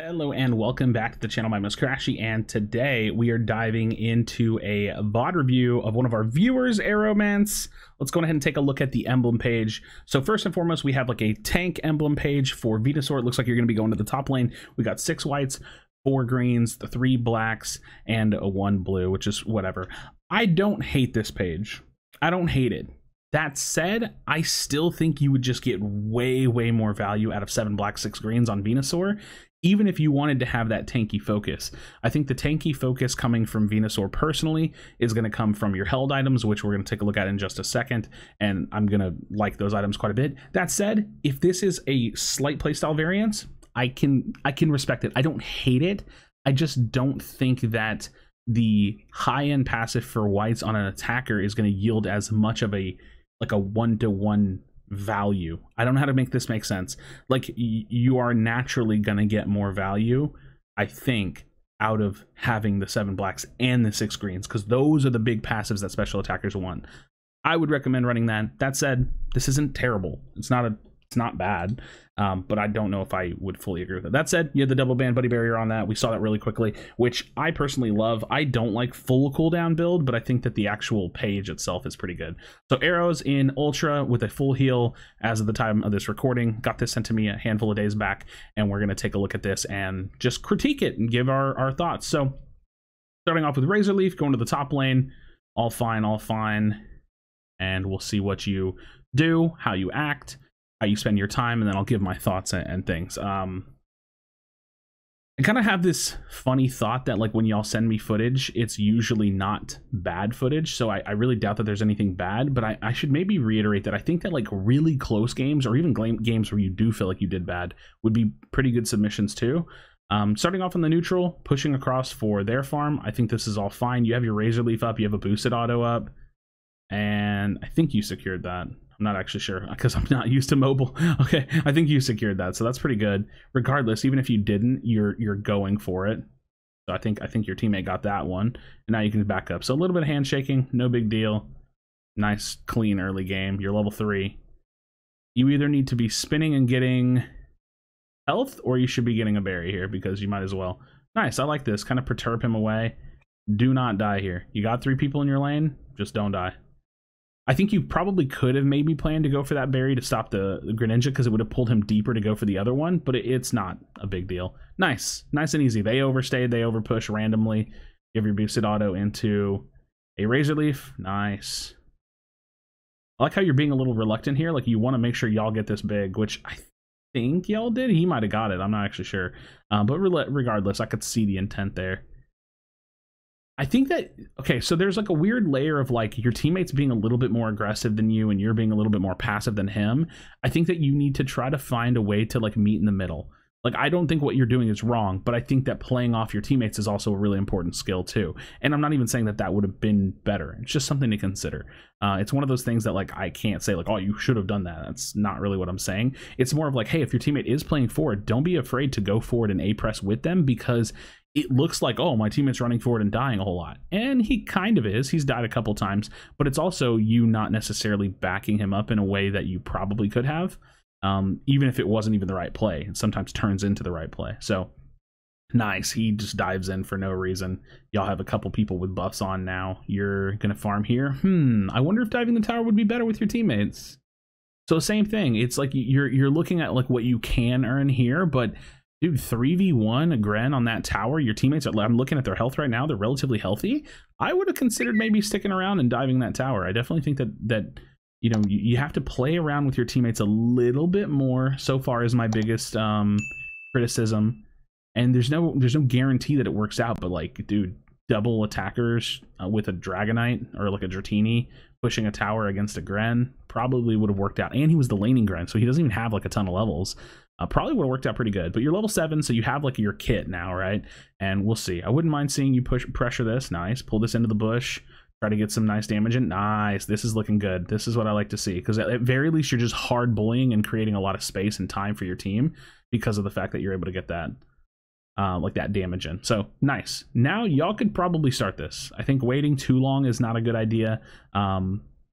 Hello and welcome back to the channel. My name is Krashy, and today we are diving into a VOD review of one of our viewers, Aeromance. Let's go ahead and take a look at the emblem page. So first and foremost, we have like a tank emblem page for Venusaur. It looks like you're going to be going to the top lane. We got 6 whites, 4 greens, 3 blacks, and 1 blue, which is whatever. I don't hate this page. I don't hate it. That said, I still think you would just get way more value out of 7 blacks, 6 greens on Venusaur, even if you wanted to have that tanky focus. I think the tanky focus coming from Venusaur personally is going to come from your held items, which we're going to take a look at in just a second, and I'm going to like those items quite a bit. That said, if this is a slight playstyle variance, I can respect it. I don't hate it. I just don't think that the high-end passive for whites on an attacker is going to yield as much of a one-to-one value. I don't know how to make this make sense. Like, you are naturally gonna get more value, I think, out of having the 7 blacks and the 6 greens, because those are the big passives that special attackers want. I would recommend running that. That said, this isn't terrible. It's not bad, but I don't know if I would fully agree with it. That said, you have the double band buddy barrier on that. We saw that really quickly, which I personally love. I don't like full cooldown build, but I think that the actual page itself is pretty good. So arrows in ultra with a full heal as of the time of this recording. Got this sent to me a handful of days back, and we're going to take a look at this and just critique it and give our thoughts. So starting off with Razor Leaf, going to the top lane, all fine, and we'll see what you do, how you act, how you spend your time, and then I'll give my thoughts and things. I kind of have this funny thought that, like, when y'all send me footage, it's usually not bad footage, so I really doubt that there's anything bad, but I should maybe reiterate that I think that, like, really close games, or even games where you do feel like you did bad, would be pretty good submissions too. Starting off on the neutral, pushing across for their farm, I think this is all fine. You have your Razor Leaf up, you have a boosted auto up, and I think you secured that. I'm not actually sure because I'm not used to mobile. Okay, I think you secured that, so that's pretty good. Regardless, even if you didn't, you're going for it. So I think your teammate got that one, and now you can back up. So a little bit of handshaking, no big deal. Nice, clean early game. You're level 3. You either need to be spinning and getting health, or you should be getting a berry here because you might as well. Nice, I like this. Kind of perturb him away. Do not die here. You got 3 people in your lane, just don't die. I think you probably could have maybe planned to go for that berry to stop the Greninja, because it would have pulled him deeper to go for the other one, but it's not a big deal. Nice and easy. They overstayed, they overpush randomly. You have your boosted auto into a Razor Leaf. Nice. I like how you're being a little reluctant here. Like, you want to make sure y'all get this big, which I think y'all did. He might have got it. I'm not actually sure. But regardless, I could see the intent there. I think that, okay, so there's like a weird layer of like your teammates being a little bit more aggressive than you and you're being a little bit more passive than him. I think that you need to try to find a way to like meet in the middle. Like, I don't think what you're doing is wrong, but I think that playing off your teammates is also a really important skill too. And I'm not even saying that that would have been better. It's just something to consider. It's one of those things that, like, I can't say like, oh, you should have done that. That's not really what I'm saying. It's more of like, hey, if your teammate is playing forward, don't be afraid to go forward and A-press with them, because it looks like, oh, my teammate's running forward and dying a whole lot. And he kind of is. He's died a couple times, but it's also you not necessarily backing him up in a way that you probably could have, even if it wasn't even the right play. It sometimes turns into the right play. So nice. He just dives in for no reason. Y'all have a couple people with buffs on now. You're going to farm here. I wonder if diving the tower would be better with your teammates. So same thing. It's like you're looking at like what you can earn here, but dude, 3v1 a Gren on that tower. Your teammates are, I'm looking at their health right now, they're relatively healthy. I would have considered maybe sticking around and diving that tower. I definitely think that you know, you have to play around with your teammates a little bit more. So far is my biggest criticism. And there's no guarantee that it works out, but like, dude, double attackers with a Dragonite or like a Dratini pushing a tower against a Gren probably would have worked out. And he was the laning Gren, so he doesn't even have like a ton of levels. Probably would have worked out pretty good, but you're level 7, so you have like your kit now, right? And we'll see. I wouldn't mind seeing you pressure this. Nice. Pull this into the bush. Try to get some nice damage in. Nice. This is looking good. This is what I like to see, because at very least you're just hard bullying and creating a lot of space and time for your team because of the fact that you're able to get that like that damage in. So nice. Now y'all could probably start this. I think waiting too long is not a good idea.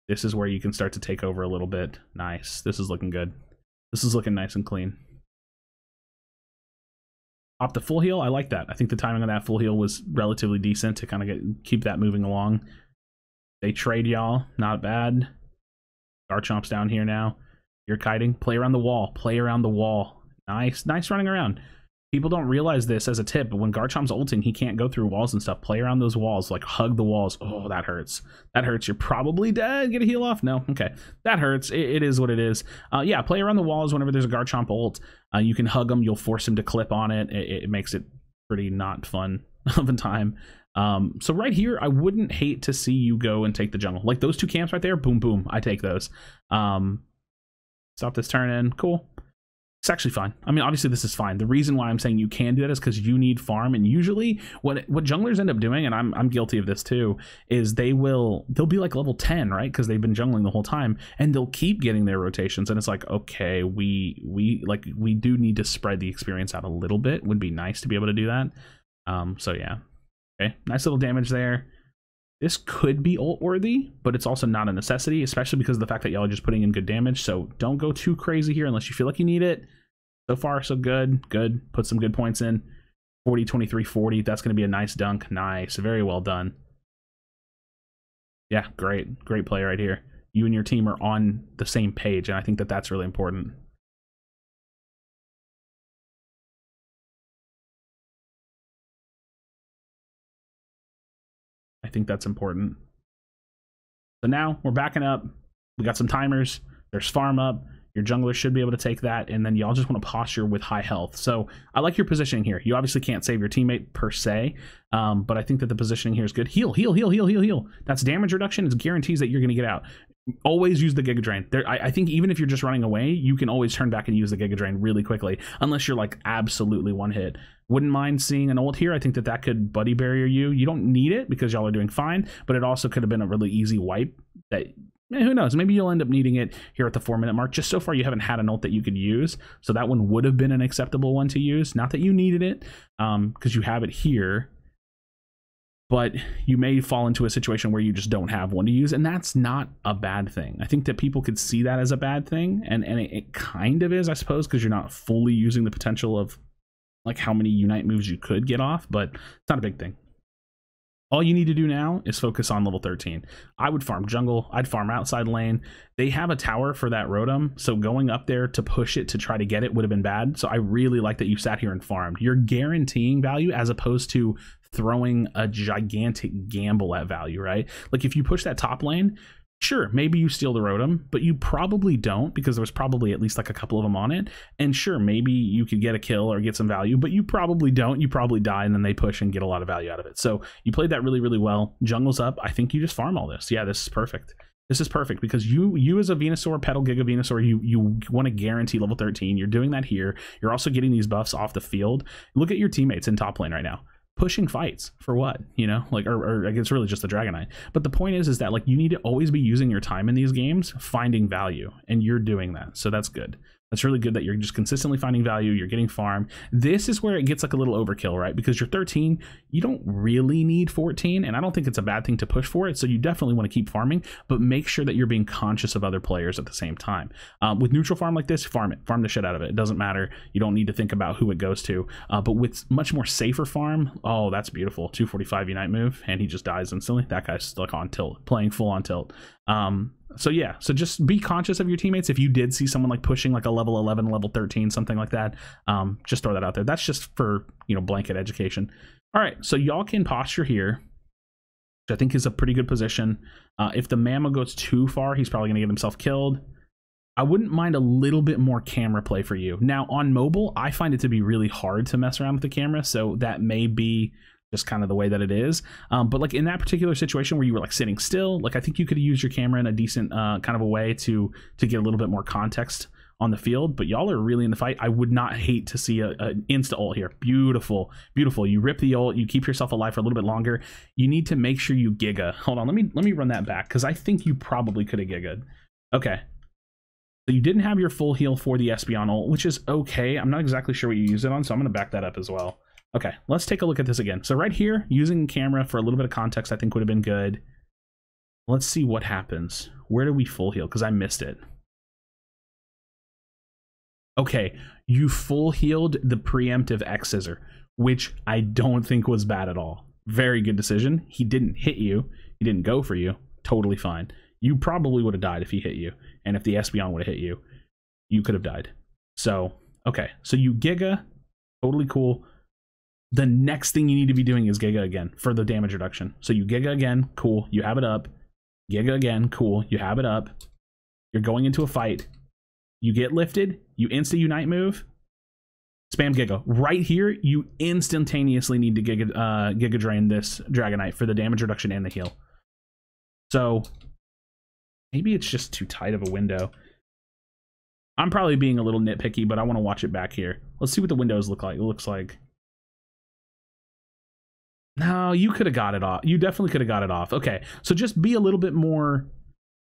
This is where you can start to take over a little bit. Nice. This is looking good. This is looking nice and clean. Pop the full heal. I like that. I think the timing of that full heal was relatively decent to kind of keep that moving along. They trade y'all. Not bad. Garchomp's down here now. You're kiting. Play around the wall. Play around the wall. Nice. Nice running around. People don't realize this as a tip, but when Garchomp's ulting, he can't go through walls and stuff. Play around those walls. Like, hug the walls. Oh, that hurts. That hurts. You're probably dead. Get a heal off? No? Okay. That hurts. It is what it is. Yeah, play around the walls whenever there's a Garchomp ult. You can hug him. You'll force him to clip on it. It makes it pretty not fun of a time. So right here, I wouldn't hate to see you go and take the jungle. Like, those two camps right there, boom, boom. I take those. Stop this turn in. Cool. It's actually fine. I mean, obviously this is fine. The reason why I'm saying you can do that is because you need farm, and usually what junglers end up doing, and I'm guilty of this too, is they'll be like level 10, right? Because they've been jungling the whole time, and they'll keep getting their rotations, and it's like, okay, we do need to spread the experience out a little bit. Would be nice to be able to do that. So yeah. Okay, nice little damage there. This could be ult worthy, but it's also not a necessity, especially because of the fact that y'all are just putting in good damage. So don't go too crazy here unless you feel like you need it. So far, so good. Good. Put some good points in. 40, 23, 40. That's going to be a nice dunk. Nice. Very well done. Yeah, great. Great play right here. You and your team are on the same page, and I think that that's really important. I think that's important. So now we're backing up. We got some timers. There's farm up. Your jungler should be able to take that, and then y'all just want to posture with high health. So I like your positioning here. You obviously can't save your teammate per se, but I think that the positioning here is good. Heal, heal, heal, heal, heal, heal. That's damage reduction. It guarantees that you're going to get out. Always use the Giga Drain. I think even if you're just running away, you can always turn back and use the Giga Drain really quickly, unless you're like absolutely one hit. Wouldn't mind seeing an ult here. I think that that could buddy barrier you. You don't need it because y'all are doing fine, but it also could have been a really easy wipe that... who knows? Maybe you'll end up needing it here at the 4-minute mark. Just so far, you haven't had an ult that you could use, so that one would have been an acceptable one to use. Not that you needed it, because you have it here, but you may fall into a situation where you just don't have one to use, and that's not a bad thing. I think that people could see that as a bad thing, and it kind of is, I suppose, because you're not fully using the potential of like how many Unite moves you could get off, but it's not a big thing. All you need to do now is focus on level 13. I would farm jungle. I'd farm outside lane. They have a tower for that Rotom, so going up there to push it to try to get it would have been bad. So I really like that you sat here and farmed. You're guaranteeing value as opposed to throwing a gigantic gamble at value, right? Like if you push that top lane, sure, maybe you steal the Rotom, but you probably don't because there was probably at least like a couple of them on it. And sure, maybe you could get a kill or get some value, but you probably don't. You probably die and then they push and get a lot of value out of it. So you played that really, really well. Jungle's up. I think you just farm all this. Yeah, this is perfect. This is perfect because you as a Venusaur, Petal Giga Venusaur, you want to guarantee level 13. You're doing that here. You're also getting these buffs off the field. Look at your teammates in top lane right now. Pushing fights for what, you know, like, or it's really just the Dragonite. But the point is that like you need to always be using your time in these games, finding value, and you're doing that. So that's good. That's really good that you're just consistently finding value. You're getting farm. This is where it gets like a little overkill, right? Because you're 13, you don't really need 14, and I don't think it's a bad thing to push for it. So you definitely want to keep farming, but make sure that you're being conscious of other players at the same time. With neutral farm like this, farm it. Farm the shit out of it. It doesn't matter. You don't need to think about who it goes to. But with much more safer farm, oh, that's beautiful. 245 Unite move, and he just dies instantly. That guy's stuck on tilt, playing full on tilt. So yeah, so just be conscious of your teammates. If you did see someone like pushing like a level 11, level 13, something like that, just throw that out there. That's just for, you know, blanket education. All right, so y'all can posture here, which I think is a pretty good position. If the Mammo goes too far, he's probably going to get himself killed. I wouldn't mind a little bit more camera play for you. Now, on mobile, I find it to be really hard to mess around with the camera, so that may be just kind of the way that it is. But like in that particular situation where you were like sitting still, like I think you could use your camera in a decent kind of a way to get a little bit more context on the field. But y'all are really in the fight. I would not hate to see an insta ult here. Beautiful, beautiful. You rip the ult, you keep yourself alive for a little bit longer. You need to make sure you giga. Hold on, let me run that back because I think you probably could have giga'd. Okay. So you didn't have your full heal for the Espeon ult, which is okay. I'm not exactly sure what you use it on, so I'm going to back that up as well. Okay, let's take a look at this again. So right here, using camera for a little bit of context, I think would have been good. Let's see what happens. Where do we full heal? Because I missed it. Okay, you full healed the preemptive X scissor, which I don't think was bad at all. Very good decision. He didn't hit you. He didn't go for you. Totally fine. You probably would have died if he hit you. And if the Espeon would have hit you, you could have died. So, okay. So you Giga. Totally cool. The next thing you need to be doing is Giga again for the damage reduction. So you Giga again. Cool. You have it up. Giga again. Cool. You have it up. You're going into a fight. You get lifted. You insta-unite move. Spam Giga. Right here, you instantaneously need to Giga Drain this Dragonite for the damage reduction and the heal. So, maybe it's just too tight of a window. I'm probably being a little nitpicky, but I want to watch it back here. Let's see what the windows look like. It looks like... No, you could have got it off. You definitely could have got it off. Okay, so just be a little bit more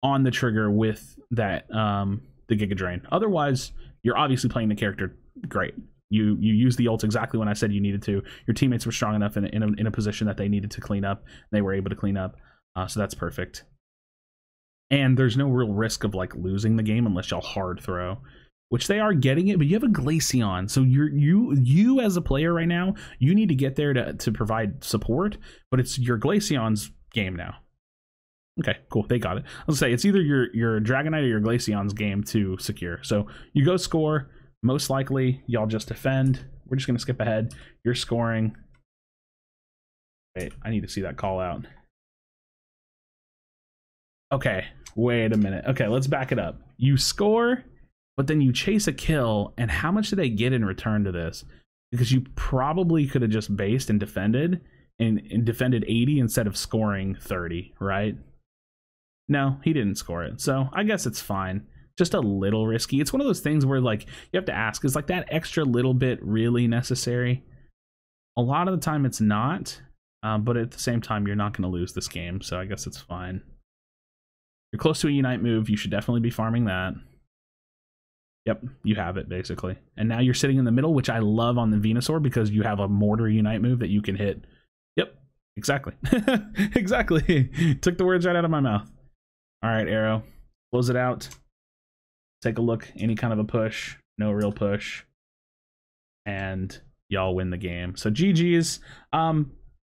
on the trigger with that, the Giga Drain. Otherwise, you're obviously playing the character great. You used the ult exactly when I said you needed to. Your teammates were strong enough in a position that they needed to clean up. They were able to clean up, so that's perfect. And there's no real risk of like losing the game unless y'all hard throw, which they are getting it. But you have a Glaceon, so you as a player right now, you need to get there to provide support. But it's your Glaceon's game now. Okay, cool. They got it. I was gonna say it's either your Dragonite or your Glaceon's game to secure. So you go score. Most likely, y'all just defend. We're just going to skip ahead. You're scoring. Wait, I need to see that call out. Okay, wait a minute. Okay, let's back it up. You score, but then you chase a kill, and how much do they get in return to this? Because you probably could have just based and defended, and defended 80 instead of scoring 30, right? No, he didn't score it, so I guess it's fine. Just a little risky. It's one of those things where like you have to ask, is like that extra little bit really necessary? A lot of the time it's not, but at the same time you're not going to lose this game, so I guess it's fine. You're close to a Unite move. You should definitely be farming that. Yep, you have it basically. And now you're sitting in the middle, which I love on the Venusaur because you have a Mortar Unite move that you can hit. Yep, exactly. Exactly. Took the words right out of my mouth. All right, Arrow, close it out. Take a look, any kind of a push, no real push, and y'all win the game. So GG's.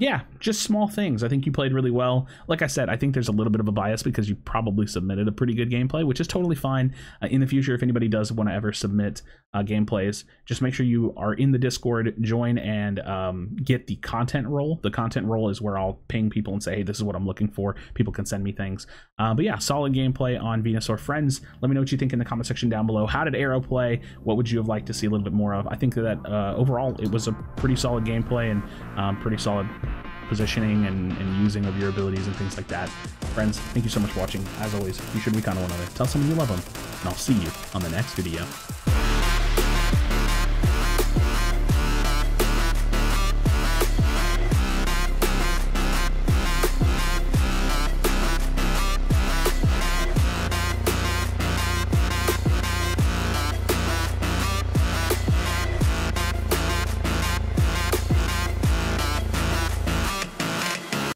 Yeah, just small things. I think you played really well. Like I said, I think there's a little bit of a bias because you probably submitted a pretty good gameplay, which is totally fine. In the future, if anybody does want to ever submit gameplays, just make sure you are in the Discord, join, and get the content role. The content role is where I'll ping people and say, hey, this is what I'm looking for. People can send me things. But yeah, solid gameplay on Venusaur. Friends, let me know what you think in the comment section down below. How did Arrow play? What would you have liked to see a little bit more of? I think that overall, it was a pretty solid gameplay and pretty solid positioning and using of your abilities and things like that. Friends, thank you so much for watching. As always, be sure to be kind to one another. Tell someone you love them, and I'll see you on the next video.